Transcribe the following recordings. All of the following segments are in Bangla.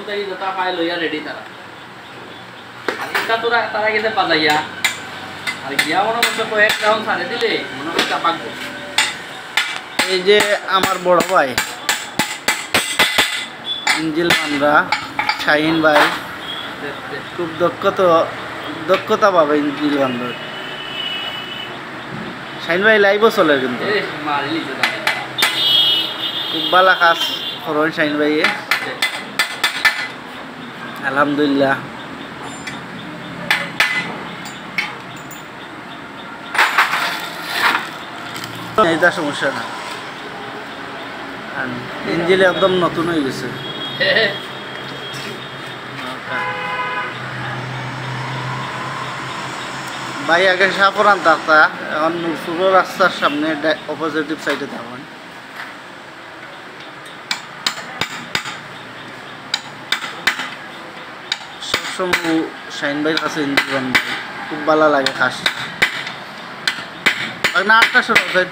তাই যতা পায় লইয়া রেডি তারা আর এটা তোরা তারা গেছে বাজাইয়া আর গিয়া মনে করছে কয়েক রাউন্ড ছাড়ে দিলে মনে করছে চাপাকবো। এই যে আমার বড় ভাই ইঞ্জিল মানরা শাহিন ভাই খুব দক্ষতা পাবে ইঞ্জিল বান্ধব। শাহিন ভাই লাইভও চলে কিন্তু খুব ভালো কাজ করেন শাহিন ভাই আলহামদুলিল্লাহ। এটা সমস্যা না, ইঞ্জিল একদম নতুন হয়ে গেছে। ভাই আগে সাফরান থাকতা, এখন পুরো রাস্তার সামনে অপোজিটিভ সাইডে থাকেন। সবসময় শাহিন ভাইয়ের কাছে ইঞ্জিল খুব ভালো লাগে কাজ না। 8টা সরকার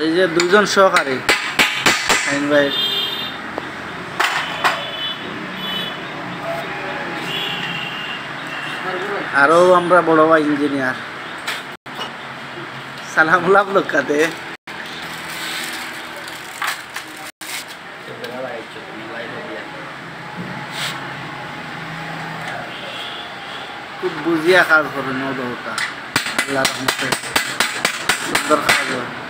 এই যে দুজন সহকারী শাহিন ভাইয়ের, আরও আমরা বড় ভাই ইঞ্জিনিয়ার সালামুল্লাহ লোকাতে খুব বুঝিয়া কাজ করেন। আল্লাহ রহমতে সুন্দর কাজ হয়।